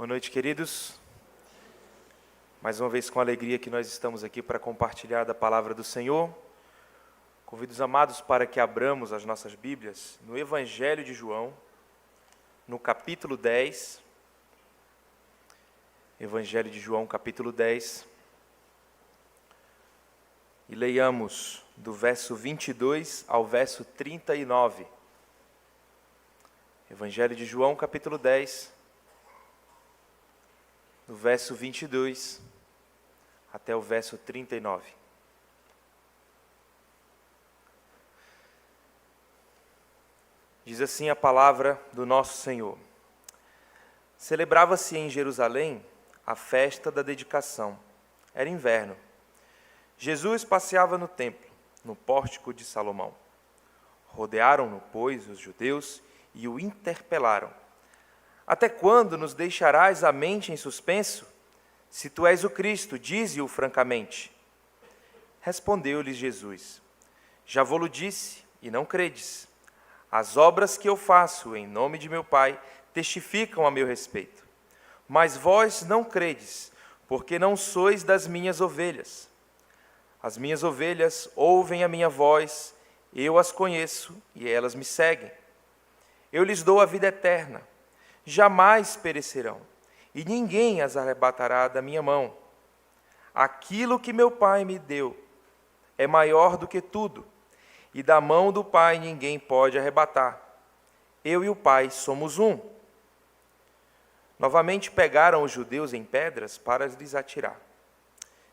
Boa noite, queridos. Mais uma vez, com alegria que nós estamos aqui para compartilhar da palavra do Senhor. Convido os amados para que abramos as nossas Bíblias no Evangelho de João, no capítulo 10. Evangelho de João, capítulo 10. E leiamos do verso 22 ao verso 39. Evangelho de João, capítulo 10. Do verso 22 até o verso 39. Diz assim a palavra do nosso Senhor. Celebrava-se em Jerusalém a festa da dedicação. Era inverno. Jesus passeava no templo, no pórtico de Salomão. Rodearam-no, pois, os judeus e o interpelaram. Até quando nos deixarás a mente em suspenso? Se tu és o Cristo, dize-o francamente. Respondeu-lhes Jesus: Já vô-lo disse, e não credes. As obras que eu faço em nome de meu Pai testificam a meu respeito. Mas vós não credes, porque não sois das minhas ovelhas. As minhas ovelhas ouvem a minha voz, eu as conheço e elas me seguem. Eu lhes dou a vida eterna. Jamais perecerão, e ninguém as arrebatará da minha mão. Aquilo que meu Pai me deu é maior do que tudo, e da mão do Pai ninguém pode arrebatar. Eu e o Pai somos um. Novamente pegaram os judeus em pedras para lhes atirar.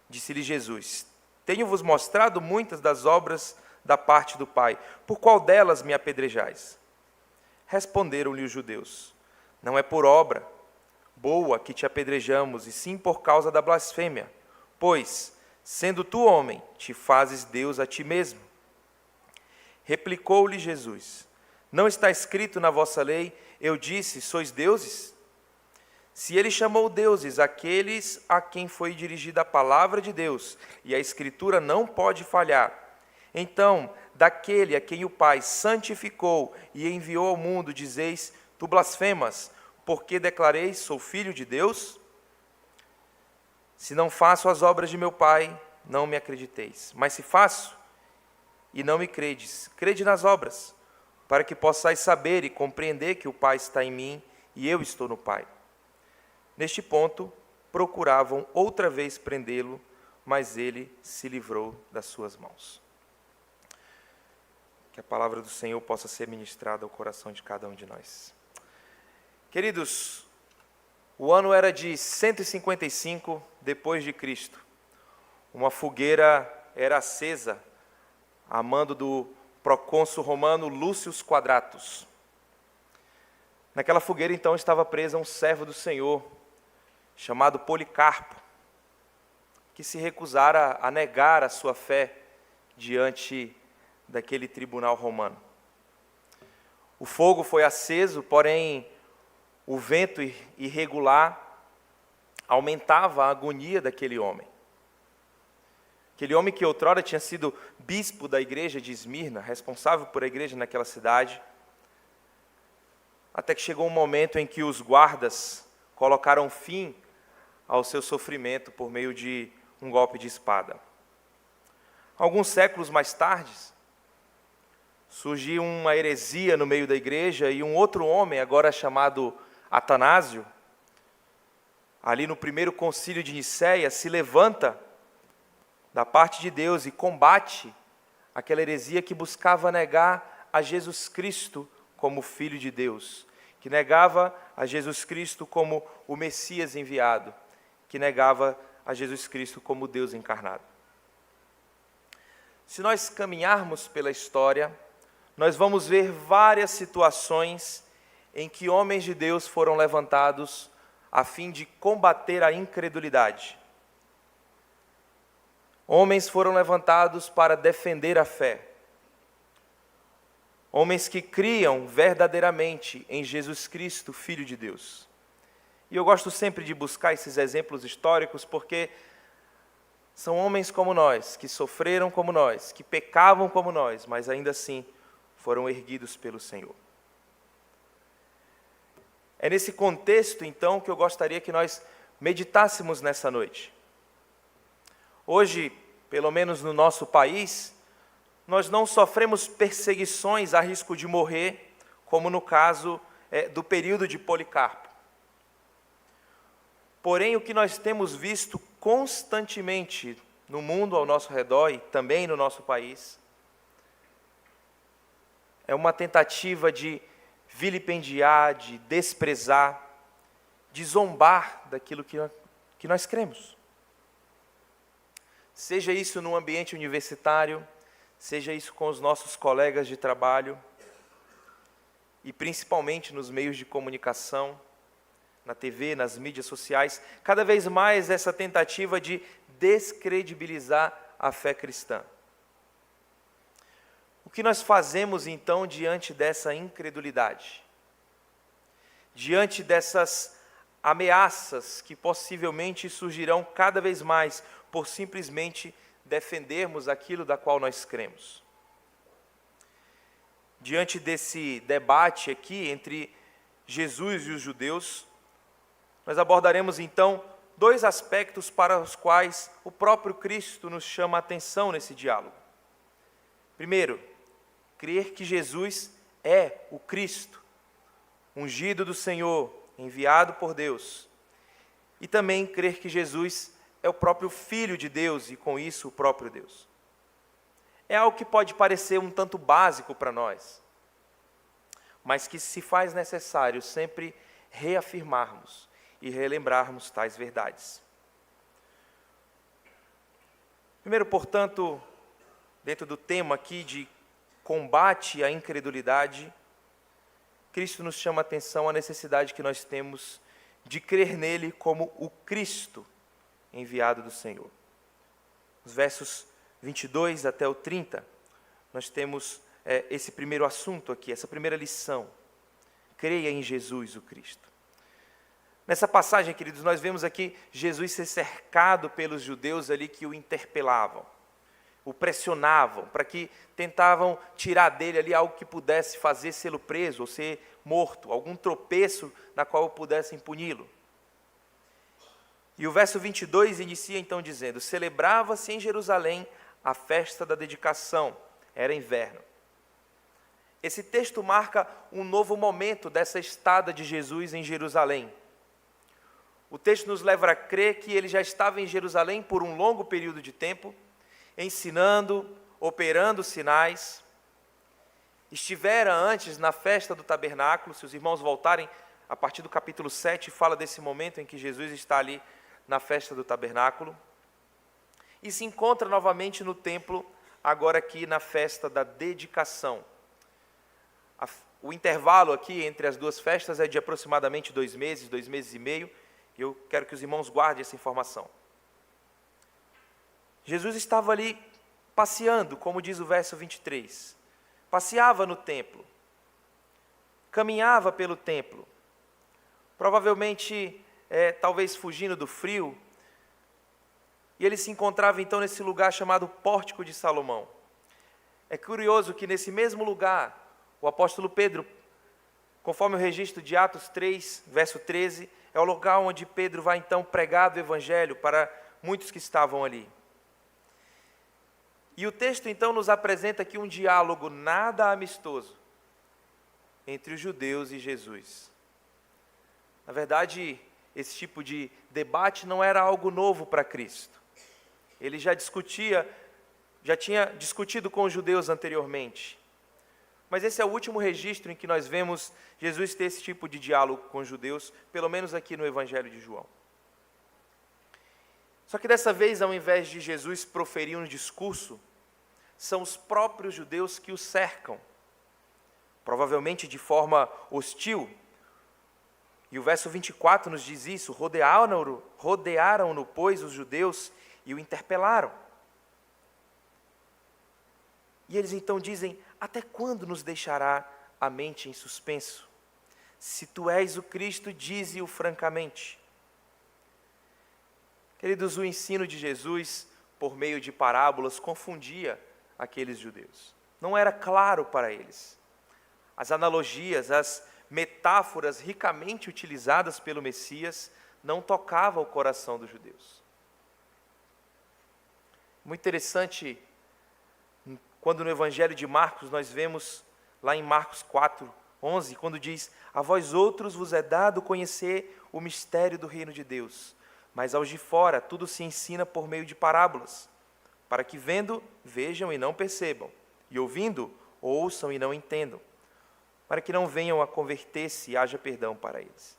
Disse-lhe Jesus: Tenho-vos mostrado muitas das obras da parte do Pai. Por qual delas me apedrejais? Responderam-lhe os judeus: Não é por obra boa que te apedrejamos, e sim por causa da blasfêmia. Pois, sendo tu homem, te fazes Deus a ti mesmo. Replicou-lhe Jesus: Não está escrito na vossa lei, eu disse, sois deuses? Se ele chamou deuses aqueles a quem foi dirigida a palavra de Deus, e a Escritura não pode falhar, então, daquele a quem o Pai santificou e enviou ao mundo, dizeis: Tu blasfemas, porque declarei, sou filho de Deus? Se não faço as obras de meu Pai, não me acrediteis. Mas se faço, e não me credes, crede nas obras, para que possais saber e compreender que o Pai está em mim e eu estou no Pai. Neste ponto, procuravam outra vez prendê-lo, mas ele se livrou das suas mãos. Que a palavra do Senhor possa ser ministrada ao coração de cada um de nós. Queridos, o ano era de 155 depois de Cristo. Uma fogueira era acesa a mando do procônsul romano Lúcio Quadratus. Naquela fogueira então estava preso um servo do Senhor chamado Policarpo, que se recusara a negar a sua fé diante daquele tribunal romano. O fogo foi aceso, porém o vento irregular aumentava a agonia daquele homem. Aquele homem que outrora tinha sido bispo da igreja de Esmirna, responsável por a igreja naquela cidade, até que chegou um momento em que os guardas colocaram fim ao seu sofrimento por meio de um golpe de espada. Alguns séculos mais tarde, surgiu uma heresia no meio da igreja e um outro homem, agora chamado Atanásio, ali no primeiro concílio de Nicéia, se levanta da parte de Deus e combate aquela heresia que buscava negar a Jesus Cristo como Filho de Deus, que negava a Jesus Cristo como o Messias enviado, que negava a Jesus Cristo como Deus encarnado. Se nós caminharmos pela história, nós vamos ver várias situações em que homens de Deus foram levantados a fim de combater a incredulidade. Homens foram levantados para defender a fé. Homens que criam verdadeiramente em Jesus Cristo, Filho de Deus. E eu gosto sempre de buscar esses exemplos históricos porque são homens como nós, que sofreram como nós, que pecavam como nós, mas ainda assim foram erguidos pelo Senhor. É nesse contexto, então, que eu gostaria que nós meditássemos nessa noite. Hoje, pelo menos no nosso país, nós não sofremos perseguições a risco de morrer, como no caso do período de Policarpo. Porém, o que nós temos visto constantemente no mundo ao nosso redor e também no nosso país é uma tentativa de vilipendiar, de desprezar, de zombar daquilo que nós cremos. Seja isso no ambiente universitário, seja isso com os nossos colegas de trabalho, e principalmente nos meios de comunicação, na TV, nas mídias sociais, cada vez mais essa tentativa de descredibilizar a fé cristã. O que nós fazemos então diante dessa incredulidade? Diante dessas ameaças que possivelmente surgirão cada vez mais por simplesmente defendermos aquilo da qual nós cremos. Diante desse debate aqui entre Jesus e os judeus, nós abordaremos então dois aspectos para os quais o próprio Cristo nos chama a atenção nesse diálogo. Primeiro, crer que Jesus é o Cristo, ungido do Senhor, enviado por Deus. E também crer que Jesus é o próprio Filho de Deus e, com isso, o próprio Deus. É algo que pode parecer um tanto básico para nós, mas que se faz necessário sempre reafirmarmos e relembrarmos tais verdades. Primeiro, portanto, dentro do tema aqui de combate à incredulidade, Cristo nos chama a atenção à necessidade que nós temos de crer nele como o Cristo enviado do Senhor. Os versos 22 até o 30, nós temos esse primeiro assunto aqui, essa primeira lição. Creia em Jesus, o Cristo. Nessa passagem, queridos, nós vemos aqui Jesus ser cercado pelos judeus ali que o interpelavam, o pressionavam, para que tentavam tirar dele ali algo que pudesse fazer sê-lo preso ou ser morto, algum tropeço na qual pudessem puni-lo. E o verso 22 inicia então dizendo: celebrava-se em Jerusalém a festa da dedicação, era inverno. Esse texto marca um novo momento dessa estada de Jesus em Jerusalém. O texto nos leva a crer que ele já estava em Jerusalém por um longo período de tempo, ensinando, operando sinais. Estivera antes na festa do tabernáculo. Se os irmãos voltarem, a partir do capítulo 7, fala desse momento em que Jesus está ali na festa do tabernáculo. E se encontra novamente no templo, agora aqui na festa da dedicação. O intervalo aqui entre as duas festas é de aproximadamente 2 meses e meio, e eu quero que os irmãos guardem essa informação. Jesus estava ali passeando, como diz o verso 23. Passeava no templo, caminhava pelo templo, provavelmente, talvez fugindo do frio, e ele se encontrava então nesse lugar chamado Pórtico de Salomão. É curioso que nesse mesmo lugar, o apóstolo Pedro, conforme o registro de Atos 3, verso 13, é o lugar onde Pedro vai então pregar o evangelho para muitos que estavam ali. E o texto então nos apresenta aqui um diálogo nada amistoso entre os judeus e Jesus. Na verdade, esse tipo de debate não era algo novo para Cristo. Ele já tinha discutido com os judeus anteriormente. Mas esse é o último registro em que nós vemos Jesus ter esse tipo de diálogo com os judeus, pelo menos aqui no Evangelho de João. Só que dessa vez, ao invés de Jesus proferir um discurso, são os próprios judeus que o cercam, provavelmente de forma hostil. E o verso 24 nos diz isso: rodearam-no, pois, os judeus e o interpelaram. E eles então dizem: até quando nos deixará a mente em suspenso? Se tu és o Cristo, dize-o francamente. Queridos, o ensino de Jesus, por meio de parábolas, confundia aqueles judeus. Não era claro para eles. As analogias, as metáforas ricamente utilizadas pelo Messias não tocava o coração dos judeus. Muito interessante, quando no Evangelho de Marcos nós vemos lá em Marcos 4:11, quando diz: a vós outros vos é dado conhecer o mistério do reino de Deus, mas aos de fora tudo se ensina por meio de parábolas, para que vendo, vejam e não percebam, e ouvindo, ouçam e não entendam, para que não venham a converter-se e haja perdão para eles.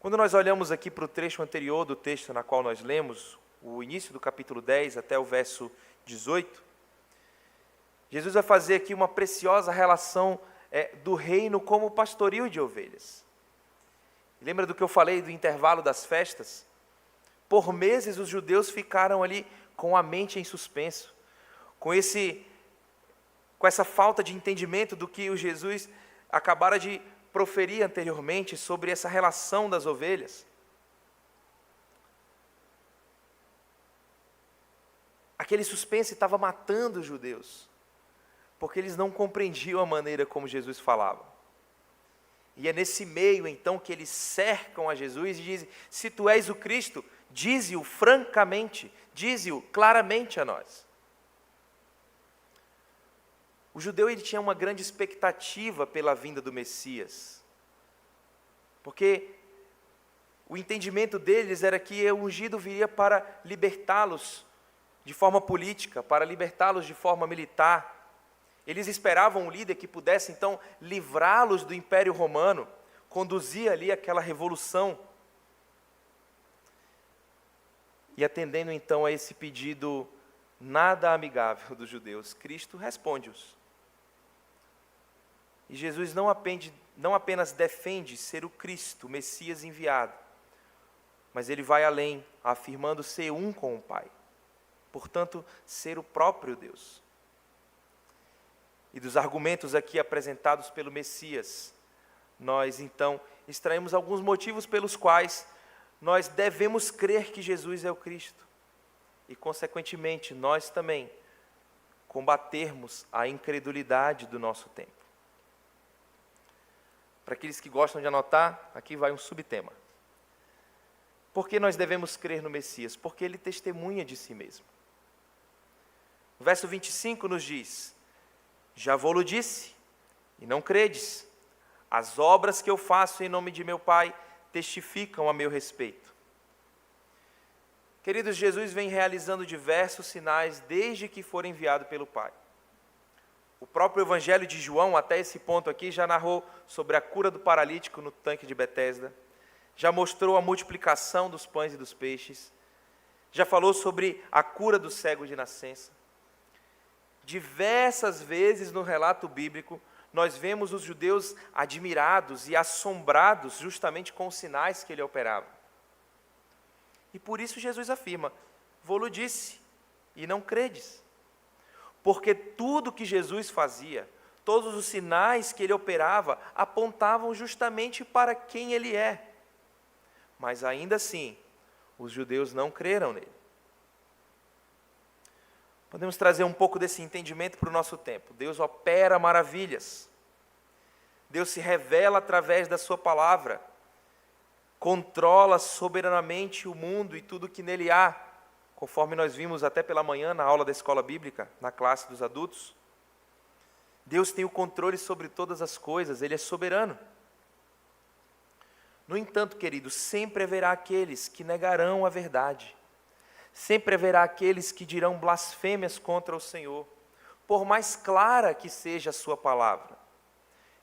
Quando nós olhamos aqui para o trecho anterior do texto na qual nós lemos, o início do capítulo 10 até o verso 18, Jesus vai fazer aqui uma preciosa relação do reino como pastoril de ovelhas. Lembra do que eu falei do intervalo das festas? Por meses os judeus ficaram ali com a mente em suspenso, com essa falta de entendimento do que o Jesus acabara de proferir anteriormente sobre essa relação das ovelhas. Aquele suspense estava matando os judeus, porque eles não compreendiam a maneira como Jesus falava. E é nesse meio, então, que eles cercam a Jesus e dizem: se tu és o Cristo, dize-o francamente, dize-o claramente a nós. O judeu ele tinha uma grande expectativa pela vinda do Messias, porque o entendimento deles era que o ungido viria para libertá-los de forma política, para libertá-los de forma militar. Eles esperavam um líder que pudesse, então, livrá-los do Império Romano, conduzir ali aquela revolução. E atendendo, então, a esse pedido nada amigável dos judeus, Cristo responde-os. E Jesus não apenas defende ser o Cristo, o Messias enviado, mas ele vai além, afirmando ser um com o Pai. Portanto, ser o próprio Deus. E dos argumentos aqui apresentados pelo Messias, nós então extraímos alguns motivos pelos quais nós devemos crer que Jesus é o Cristo. E, consequentemente, nós também combatermos a incredulidade do nosso tempo. Para aqueles que gostam de anotar, aqui vai um subtema. Por que nós devemos crer no Messias? Porque ele testemunha de si mesmo. O verso 25 nos diz: já vou-lo disse, e não credes. As obras que eu faço em nome de meu Pai testificam a meu respeito. Queridos, Jesus vem realizando diversos sinais desde que foi enviado pelo Pai. O próprio Evangelho de João, até esse ponto aqui, já narrou sobre a cura do paralítico no tanque de Betesda, já mostrou a multiplicação dos pães e dos peixes, já falou sobre a cura do cego de nascença. Diversas vezes no relato bíblico, nós vemos os judeus admirados e assombrados justamente com os sinais que ele operava. E por isso Jesus afirma: vou-lo disse, e não credes. Porque tudo que Jesus fazia, todos os sinais que ele operava, apontavam justamente para quem ele é. Mas ainda assim, os judeus não creram nele. Podemos trazer um pouco desse entendimento para o nosso tempo. Deus opera maravilhas. Deus se revela através da sua palavra. Controla soberanamente o mundo e tudo que nele há, conforme nós vimos até pela manhã na aula da escola bíblica, na classe dos adultos. Deus tem o controle sobre todas as coisas, ele é soberano. No entanto, queridos, sempre haverá aqueles que negarão a verdade. Sempre haverá aqueles que dirão blasfêmias contra o Senhor, por mais clara que seja a sua palavra.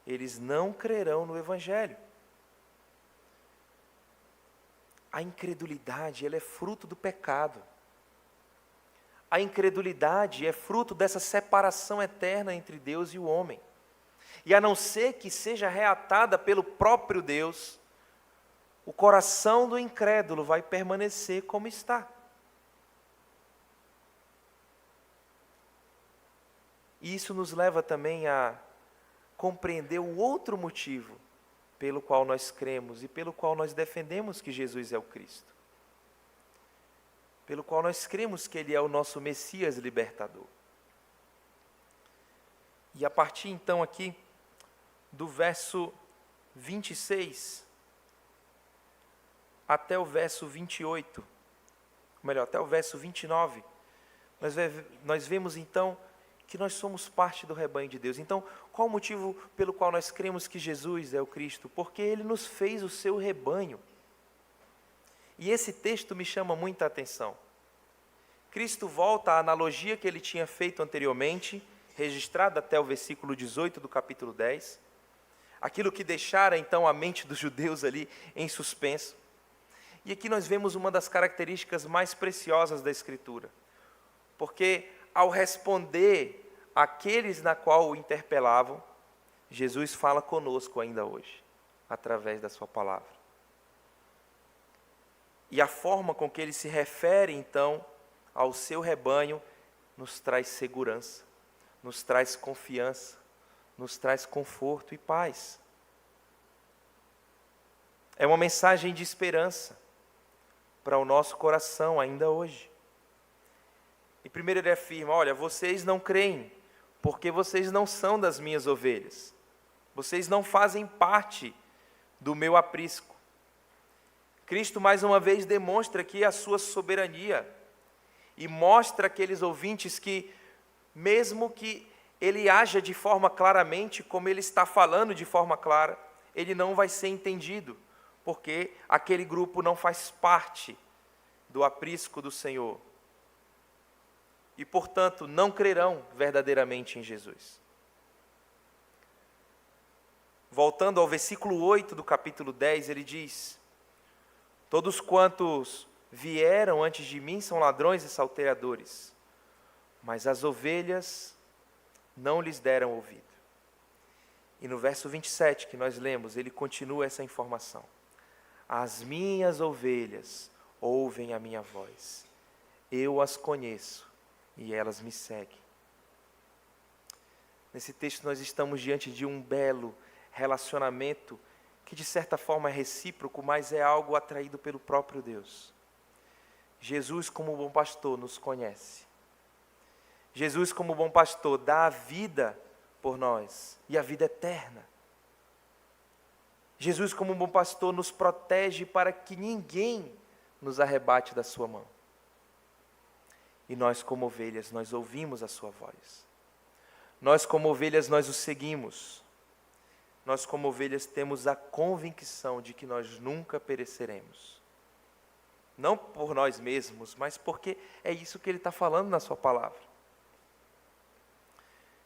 Eles não crerão no Evangelho. A incredulidade, ela é fruto do pecado. A incredulidade é fruto dessa separação eterna entre Deus e o homem. E a não ser que seja reatada pelo próprio Deus, o coração do incrédulo vai permanecer como está. E isso nos leva também a compreender o outro motivo pelo qual nós cremos e pelo qual nós defendemos que Jesus é o Cristo. Pelo qual nós cremos que ele é o nosso Messias libertador. E a partir então aqui do verso 26 até o verso 28, melhor, até o verso 29, nós vemos então que nós somos parte do rebanho de Deus. Então, qual o motivo pelo qual nós cremos que Jesus é o Cristo? Porque Ele nos fez o seu rebanho. E esse texto me chama muita atenção. Cristo volta à analogia que Ele tinha feito anteriormente, registrada até o versículo 18 do capítulo 10, aquilo que deixara então a mente dos judeus ali em suspenso. E aqui nós vemos uma das características mais preciosas da Escritura, porque ao responder àqueles na qual o interpelavam, Jesus fala conosco ainda hoje, através da sua palavra. E a forma com que Ele se refere então ao seu rebanho nos traz segurança, nos traz confiança, nos traz conforto e paz. É uma mensagem de esperança para o nosso coração ainda hoje. E primeiro ele afirma: olha, vocês não creem, porque vocês não são das minhas ovelhas. Vocês não fazem parte do meu aprisco. Cristo mais uma vez demonstra aqui a sua soberania e mostra àqueles ouvintes que, mesmo que ele haja de forma claramente, como ele está falando de forma clara, ele não vai ser entendido, porque aquele grupo não faz parte do aprisco do Senhor. E, portanto, não crerão verdadeiramente em Jesus. Voltando ao versículo 8 do capítulo 10, ele diz: todos quantos vieram antes de mim são ladrões e salteadores, mas as ovelhas não lhes deram ouvido. E no verso 27 que nós lemos, ele continua essa informação: as minhas ovelhas ouvem a minha voz, eu as conheço e elas me seguem. Nesse texto nós estamos diante de um belo relacionamento que de certa forma é recíproco, mas é algo atraído pelo próprio Deus. Jesus, como bom pastor, nos conhece. Jesus, como bom pastor, dá a vida por nós, e a vida eterna. Jesus, como bom pastor, nos protege para que ninguém nos arrebate da sua mão. E nós, como ovelhas, nós ouvimos a sua voz. Nós, como ovelhas, nós o seguimos. Nós, como ovelhas, temos a convicção de que nós nunca pereceremos. Não por nós mesmos, mas porque é isso que ele está falando na sua palavra.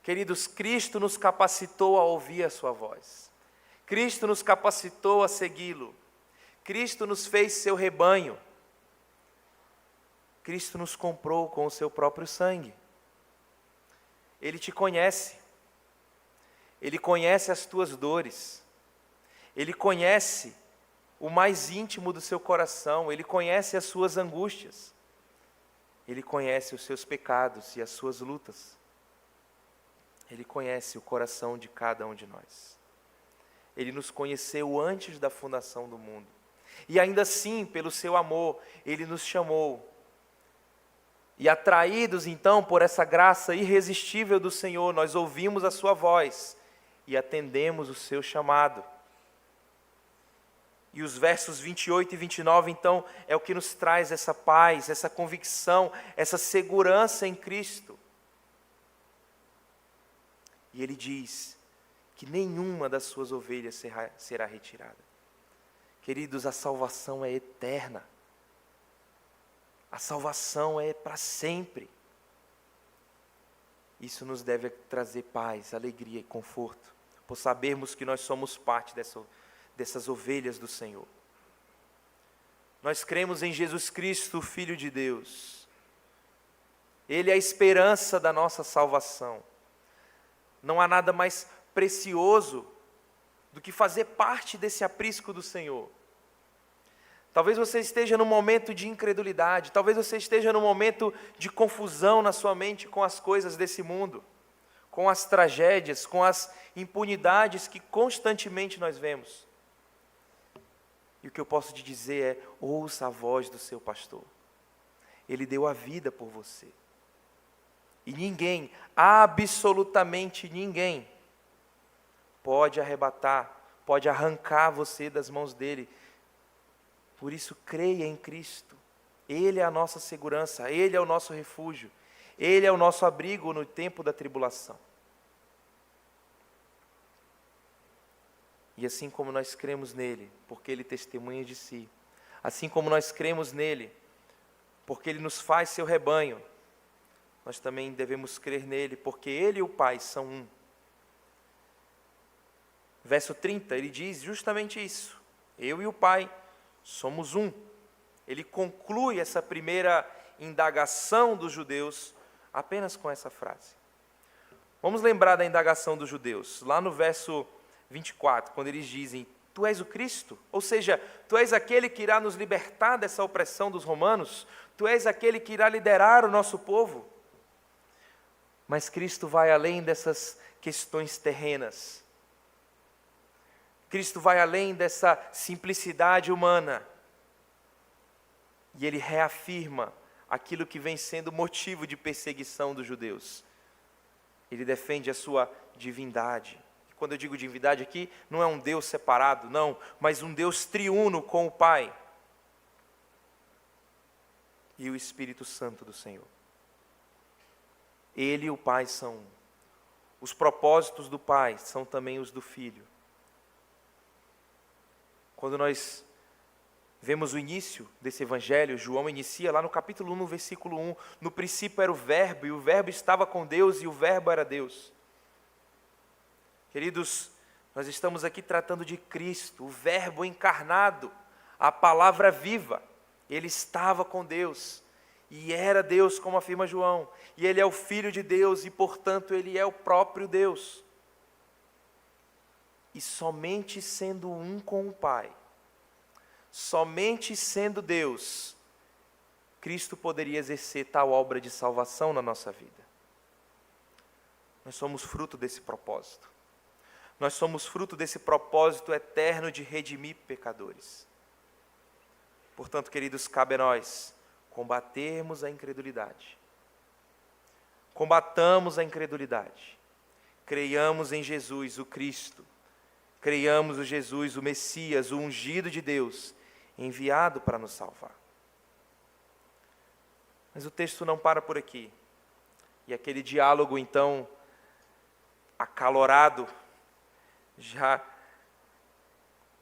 Queridos, Cristo nos capacitou a ouvir a sua voz. Cristo nos capacitou a segui-lo. Cristo nos fez seu rebanho. Cristo nos comprou com o seu próprio sangue. Ele te conhece. Ele conhece as tuas dores. Ele conhece o mais íntimo do seu coração. Ele conhece as suas angústias. Ele conhece os seus pecados e as suas lutas. Ele conhece o coração de cada um de nós. Ele nos conheceu antes da fundação do mundo. E ainda assim, pelo seu amor, Ele nos chamou. E atraídos então por essa graça irresistível do Senhor, nós ouvimos a sua voz e atendemos o seu chamado. E os versos 28 e 29 então é o que nos traz essa paz, essa convicção, essa segurança em Cristo. E ele diz que nenhuma das suas ovelhas será retirada. Queridos, a salvação é eterna. A salvação é para sempre. Isso nos deve trazer paz, alegria e conforto, por sabermos que nós somos parte dessas ovelhas do Senhor. Nós cremos em Jesus Cristo, o Filho de Deus. Ele é a esperança da nossa salvação. Não há nada mais precioso do que fazer parte desse aprisco do Senhor. Talvez você esteja num momento de incredulidade, talvez você esteja num momento de confusão na sua mente com as coisas desse mundo, com as tragédias, com as impunidades que constantemente nós vemos. E o que eu posso te dizer é: ouça a voz do seu pastor. Ele deu a vida por você. E ninguém, absolutamente ninguém, pode arrebatar, pode arrancar você das mãos dele. Por isso, creia em Cristo. Ele é a nossa segurança, Ele é o nosso refúgio, Ele é o nosso abrigo no tempo da tribulação. E assim como nós cremos nele, porque Ele testemunha de si, assim como nós cremos nele, porque Ele nos faz seu rebanho, nós também devemos crer nele, porque Ele e o Pai são um. Verso 30, ele diz justamente isso. Eu e o Pai somos um. Ele conclui essa primeira indagação dos judeus apenas com essa frase. Vamos lembrar da indagação dos judeus, lá no verso 24, quando eles dizem: Tu és o Cristo? Ou seja, Tu és aquele que irá nos libertar dessa opressão dos romanos? Tu és aquele que irá liderar o nosso povo? Mas Cristo vai além dessas questões terrenas. Cristo vai além dessa simplicidade humana. E Ele reafirma aquilo que vem sendo motivo de perseguição dos judeus. Ele defende a sua divindade. E quando eu digo divindade aqui, não é um Deus separado, não, mas um Deus triuno com o Pai e o Espírito Santo do Senhor. Ele e o Pai são um. Os propósitos do Pai são também os do Filho. Quando nós vemos o início desse evangelho, João inicia lá no capítulo 1, no versículo 1, no princípio era o verbo, e o verbo estava com Deus, e o verbo era Deus. Queridos, nós estamos aqui tratando de Cristo, o verbo encarnado, a palavra viva. Ele estava com Deus, e era Deus, como afirma João, e Ele é o Filho de Deus, e portanto Ele é o próprio Deus. E somente sendo um com o Pai, somente sendo Deus, Cristo poderia exercer tal obra de salvação na nossa vida. Nós somos fruto desse propósito. Nós somos fruto desse propósito eterno de redimir pecadores. Portanto, queridos, cabe a nós combatermos a incredulidade. Combatamos a incredulidade. Creiamos em Jesus, o Cristo. Creiamos em Jesus, o Messias, o ungido de Deus, enviado para nos salvar. Mas o texto não para por aqui. E aquele diálogo, então, acalorado, já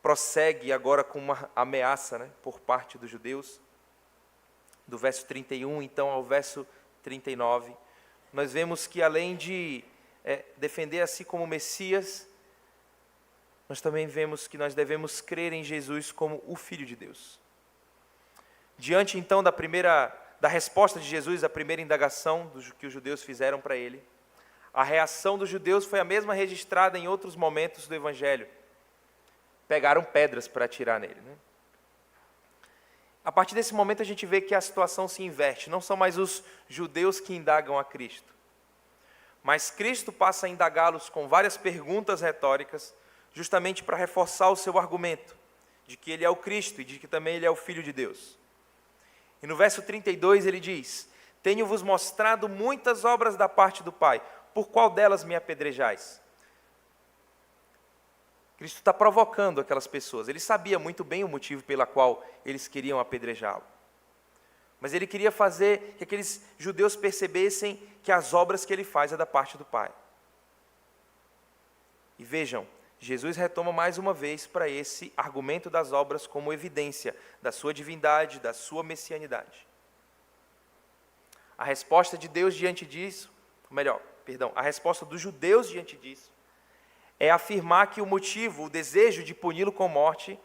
prossegue agora com uma ameaça, por parte dos judeus. Do verso 31, então, ao verso 39, nós vemos que além de defender a si como Messias, nós também vemos que nós devemos crer em Jesus como o Filho de Deus. Diante, então, da resposta de Jesus à primeira indagação que os judeus fizeram para ele, a reação dos judeus foi a mesma registrada em outros momentos do Evangelho. Pegaram pedras para atirar nele. A partir desse momento a gente vê que a situação se inverte. Não são mais os judeus que indagam a Cristo, mas Cristo passa a indagá-los com várias perguntas retóricas, justamente para reforçar o seu argumento, de que Ele é o Cristo e de que também Ele é o Filho de Deus. E no verso 32 ele diz: Tenho-vos mostrado muitas obras da parte do Pai, por qual delas me apedrejais? Cristo está provocando aquelas pessoas. Ele sabia muito bem o motivo pela qual eles queriam apedrejá-lo. Mas ele queria fazer que aqueles judeus percebessem que as obras que ele faz é da parte do Pai. E vejam, Jesus retoma mais uma vez para esse argumento das obras como evidência da sua divindade, da sua messianidade. A resposta de Deus diante disso, a resposta dos judeus diante disso, é afirmar que o motivo, o desejo de puni-lo com morte,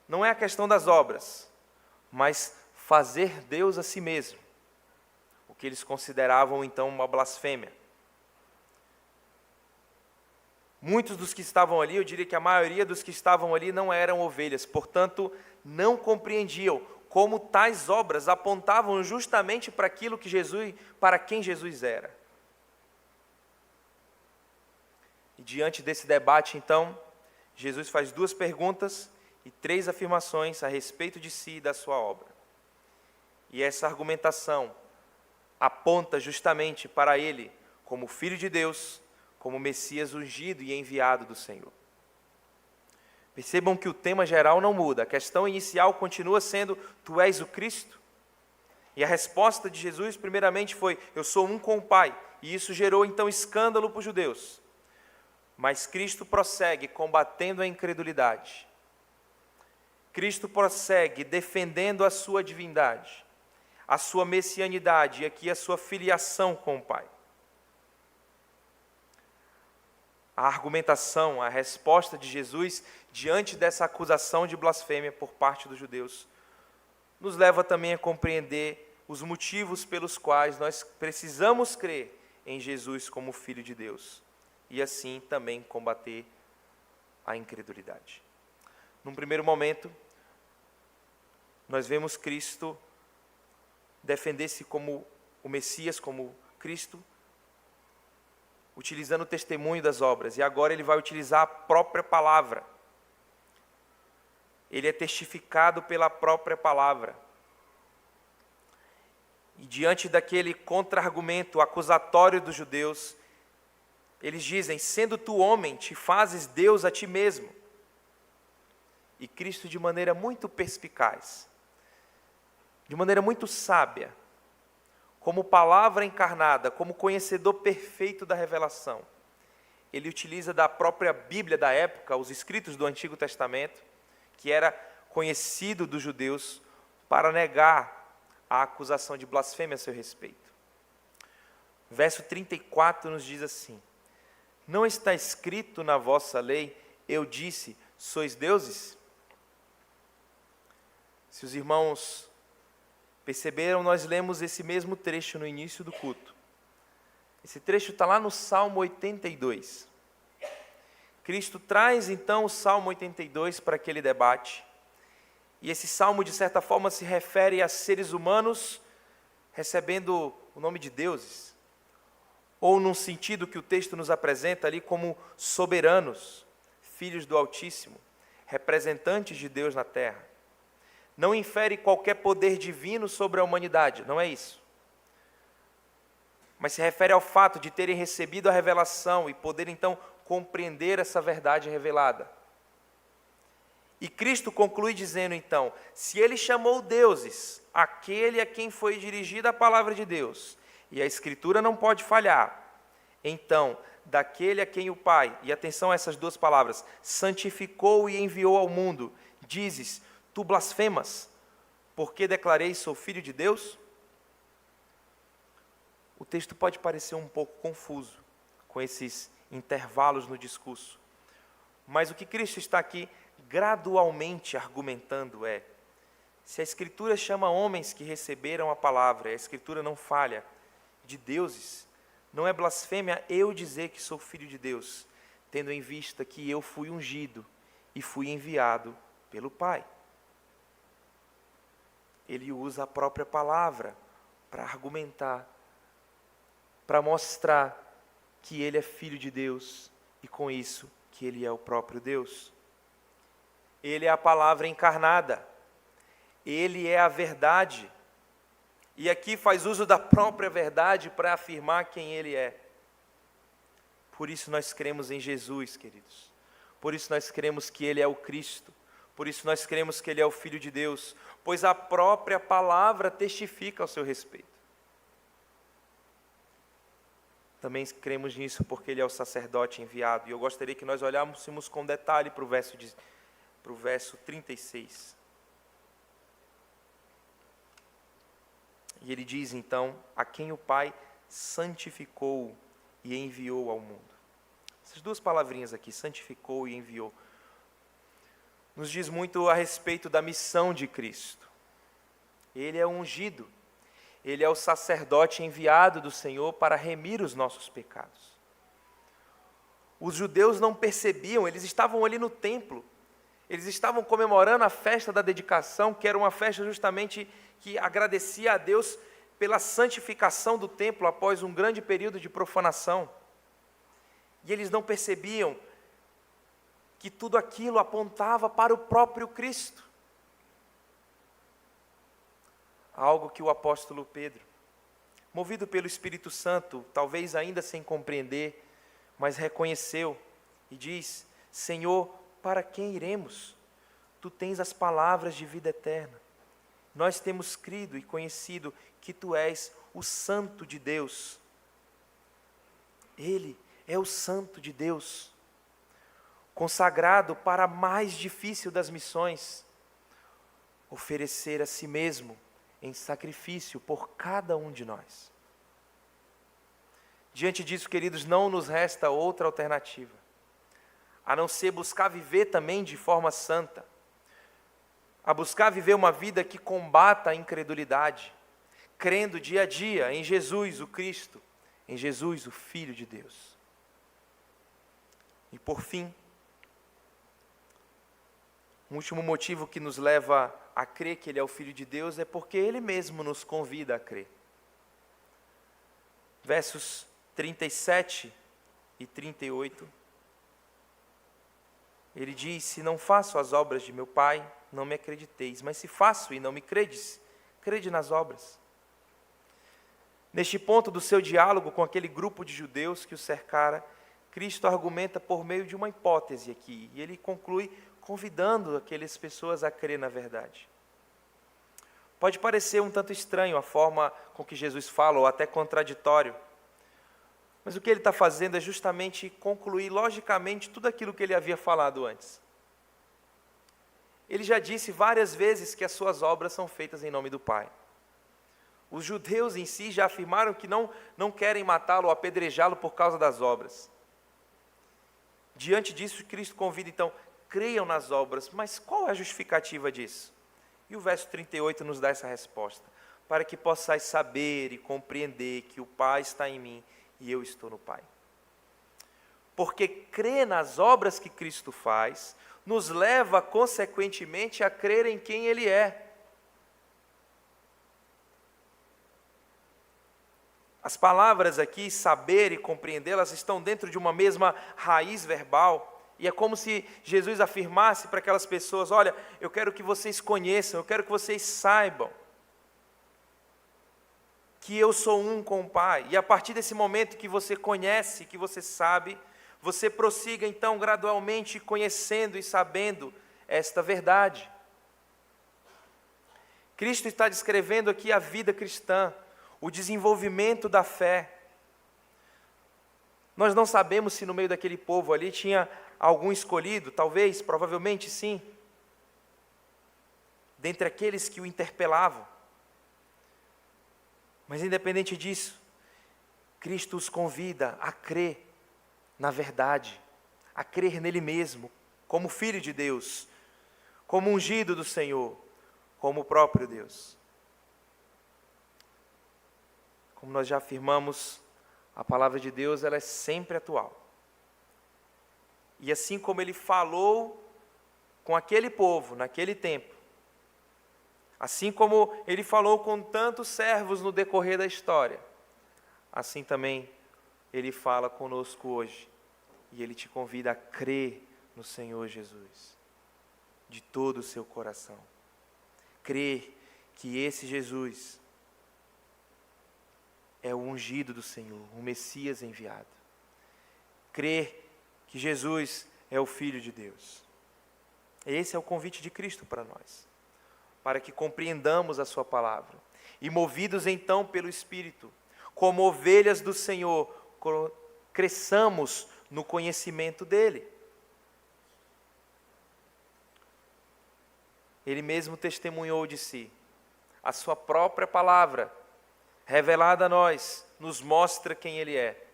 não é a questão das obras, mas fazer Deus a si mesmo, o que eles consideravam então uma blasfêmia. Muitos dos que estavam ali, eu diria que a maioria dos que estavam ali não eram ovelhas, portanto, não compreendiam como tais obras apontavam justamente para aquilo que para quem Jesus era. E diante desse debate, então, Jesus faz 2 perguntas e 3 afirmações a respeito de si e da sua obra. E essa argumentação aponta justamente para Ele como Filho de Deus, como Messias ungido e enviado do Senhor. Percebam que o tema geral não muda, a questão inicial continua sendo: tu és o Cristo? E a resposta de Jesus, primeiramente, foi: eu sou um com o Pai. E isso gerou, então, escândalo para os judeus. Mas Cristo prossegue combatendo a incredulidade. Cristo prossegue defendendo a sua divindade, a sua messianidade e aqui a sua filiação com o Pai. A argumentação, a resposta de Jesus diante dessa acusação de blasfêmia por parte dos judeus nos leva também a compreender os motivos pelos quais nós precisamos crer em Jesus como Filho de Deus e assim também combater a incredulidade. Num primeiro momento, nós vemos Cristo defender-se como o Messias, como Cristo, utilizando o testemunho das obras, e agora ele vai utilizar a própria palavra. Ele é testificado pela própria palavra. E diante daquele contra-argumento acusatório dos judeus, eles dizem: sendo tu homem, te fazes Deus a ti mesmo. E Cristo, de maneira muito perspicaz, de maneira muito sábia, como palavra encarnada, como conhecedor perfeito da revelação, ele utiliza da própria Bíblia da época, os escritos do Antigo Testamento, que era conhecido dos judeus, para negar a acusação de blasfêmia a seu respeito. Verso 34 nos diz assim: não está escrito na vossa lei, eu disse, sois deuses? Se os irmãos perceberam, nós lemos esse mesmo trecho no início do culto. Esse trecho está lá no Salmo 82. Cristo traz então o Salmo 82 para aquele debate. E esse salmo, de certa forma, se refere a seres humanos recebendo o nome de deuses. Ou num sentido que o texto nos apresenta ali como soberanos, filhos do Altíssimo, representantes de Deus na terra. Não infere qualquer poder divino sobre a humanidade, não é isso. Mas se refere ao fato de terem recebido a revelação e poder então compreender essa verdade revelada. E Cristo conclui dizendo então: se ele chamou deuses aquele a quem foi dirigida a palavra de Deus, e a Escritura não pode falhar, então, daquele a quem o Pai, e atenção a essas duas palavras, santificou e enviou ao mundo, dizes: tu blasfemas, porque declarei sou filho de Deus? O texto pode parecer um pouco confuso, com esses intervalos no discurso. Mas o que Cristo está aqui gradualmente argumentando é: se a Escritura chama homens que receberam a palavra, e a Escritura não falha, de deuses, não é blasfêmia eu dizer que sou filho de Deus, tendo em vista que eu fui ungido e fui enviado pelo Pai. Ele usa a própria palavra para argumentar, para mostrar que ele é filho de Deus e com isso que ele é o próprio Deus. Ele é a palavra encarnada, ele é a verdade. E aqui faz uso da própria verdade para afirmar quem ele é. Por isso nós cremos em Jesus, queridos. Por isso nós cremos que ele é o Cristo. Por isso nós cremos que ele é o Filho de Deus, pois a própria palavra testifica ao seu respeito. Também cremos nisso porque ele é o sacerdote enviado. E eu gostaria que nós olhássemos com detalhe para o verso 36. E ele diz então: a quem o Pai santificou e enviou ao mundo. Essas duas palavrinhas aqui, santificou e enviou, nos diz muito a respeito da missão de Cristo. Ele é o ungido, ele é o sacerdote enviado do Senhor para remir os nossos pecados. Os judeus não percebiam, eles estavam ali no templo, eles estavam comemorando a festa da dedicação, que era uma festa justamente que agradecia a Deus pela santificação do templo após um grande período de profanação. E eles não percebiam que tudo aquilo apontava para o próprio Cristo. Algo que o apóstolo Pedro, movido pelo Espírito Santo, talvez ainda sem compreender, mas reconheceu e diz: Senhor, para quem iremos? Tu tens as palavras de vida eterna. Nós temos crido e conhecido que Tu és o Santo de Deus. Ele é o Santo de Deus, consagrado para a mais difícil das missões, oferecer a si mesmo em sacrifício por cada um de nós. Diante disso, queridos, não nos resta outra alternativa, a não ser buscar viver também de forma santa, a buscar viver uma vida que combata a incredulidade, crendo dia a dia em Jesus, o Cristo, em Jesus, o Filho de Deus. E por fim, um último motivo que nos leva a crer que Ele é o Filho de Deus é porque Ele mesmo nos convida a crer. Versos 37 e 38, Ele diz: Se não faço as obras de meu Pai, não me acrediteis, mas se faço e não me credes, crede nas obras. Neste ponto do seu diálogo com aquele grupo de judeus que o cercara, Cristo argumenta por meio de uma hipótese aqui, e Ele conclui convidando aquelas pessoas a crer na verdade. Pode parecer um tanto estranho a forma com que Jesus fala, ou até contraditório, mas o que Ele está fazendo é justamente concluir logicamente tudo aquilo que Ele havia falado antes. Ele já disse várias vezes que as suas obras são feitas em nome do Pai. Os judeus em si já afirmaram que não querem matá-lo ou apedrejá-lo por causa das obras. Diante disso, Cristo convida então: creiam nas obras, mas qual é a justificativa disso? E o verso 38 nos dá essa resposta: para que possais saber e compreender que o Pai está em mim e eu estou no Pai. Porque crer nas obras que Cristo faz nos leva, consequentemente, a crer em quem Ele é. As palavras aqui, saber e compreender, elas estão dentro de uma mesma raiz verbal, e é como se Jesus afirmasse para aquelas pessoas: olha, eu quero que vocês conheçam, eu quero que vocês saibam que eu sou um com o Pai. E a partir desse momento que você conhece, que você sabe, você prossiga então gradualmente conhecendo e sabendo esta verdade. Cristo está descrevendo aqui a vida cristã, o desenvolvimento da fé. Nós não sabemos se no meio daquele povo ali tinha algum escolhido, talvez, provavelmente sim, dentre aqueles que o interpelavam. Mas independente disso, Cristo os convida a crer na verdade, a crer nele mesmo, como Filho de Deus, como ungido do Senhor, como o próprio Deus. Como nós já afirmamos, a palavra de Deus ela é sempre atual. E assim como Ele falou com aquele povo, naquele tempo, assim como Ele falou com tantos servos no decorrer da história, assim também Ele fala conosco hoje. E Ele te convida a crer no Senhor Jesus, de todo o seu coração. Crer que esse Jesus é o ungido do Senhor, o Messias enviado. Crer que Jesus é o Filho de Deus. Esse é o convite de Cristo para nós, para que compreendamos a sua palavra e, movidos então pelo Espírito, como ovelhas do Senhor, cresçamos no conhecimento dele. Ele mesmo testemunhou de si. A sua própria palavra, revelada a nós, nos mostra quem ele é.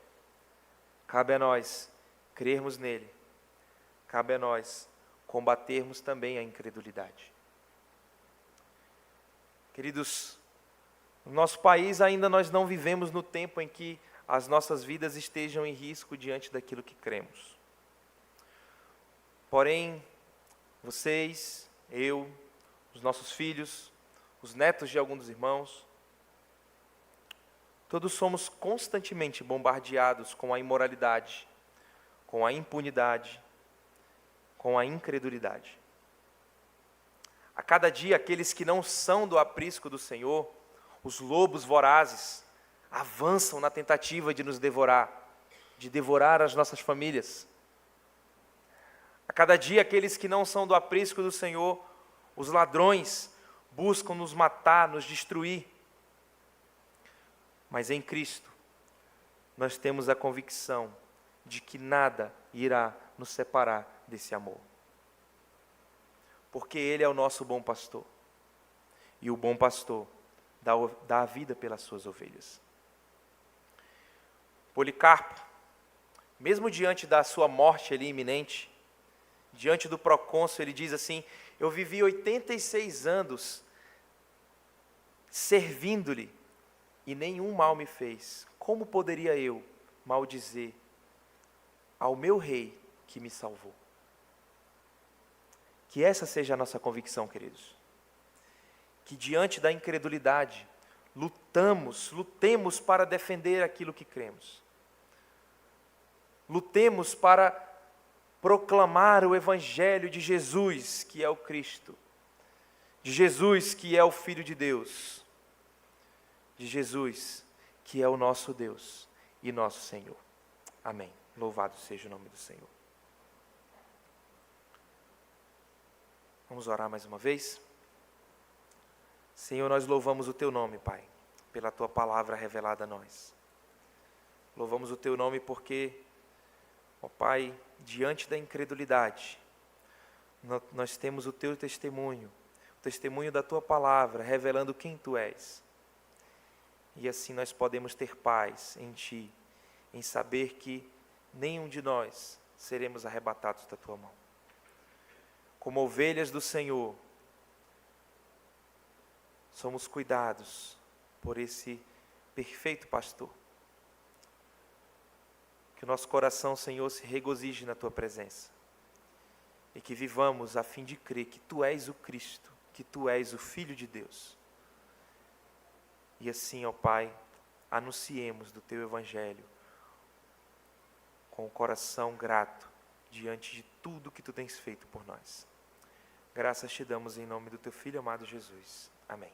Cabe a nós crermos nele. Cabe a nós combatermos também a incredulidade. Queridos, no nosso país ainda nós não vivemos no tempo em que as nossas vidas estejam em risco diante daquilo que cremos. Porém, vocês, eu, os nossos filhos, os netos de alguns dos irmãos, todos somos constantemente bombardeados com a imoralidade, com a impunidade, com a incredulidade. A cada dia, aqueles que não são do aprisco do Senhor, os lobos vorazes, avançam na tentativa de nos devorar, de devorar as nossas famílias. A cada dia, aqueles que não são do aprisco do Senhor, os ladrões, buscam nos matar, nos destruir. Mas em Cristo, nós temos a convicção de que nada irá nos separar desse amor. Porque Ele é o nosso bom pastor. E o bom pastor dá a vida pelas suas ovelhas. Policarpo, mesmo diante da sua morte ali iminente, diante do procônsul, ele diz assim: eu vivi 86 anos servindo-lhe e nenhum mal me fez. Como poderia eu maldizer ao meu rei que me salvou? Que essa seja a nossa convicção, queridos. Que diante da incredulidade, lutemos para defender aquilo que cremos. Lutemos para proclamar o Evangelho de Jesus, que é o Cristo. De Jesus, que é o Filho de Deus. De Jesus, que é o nosso Deus e nosso Senhor. Amém. Louvado seja o nome do Senhor. Vamos orar mais uma vez? Senhor, nós louvamos o Teu nome, Pai, pela Tua palavra revelada a nós. Louvamos o Teu nome porque, ó Pai, diante da incredulidade, nós temos o Teu testemunho, o testemunho da Tua palavra, revelando quem Tu és. E assim nós podemos ter paz em Ti, em saber que nenhum de nós seremos arrebatados da Tua mão. Como ovelhas do Senhor, somos cuidados por esse perfeito pastor. Que o nosso coração, Senhor, se regozije na Tua presença. E que vivamos a fim de crer que Tu és o Cristo, que Tu és o Filho de Deus. E assim, ó Pai, anunciemos do Teu Evangelho com o coração grato diante de tudo que Tu tens feito por nós. Graças te damos em nome do Teu Filho amado Jesus. Amém.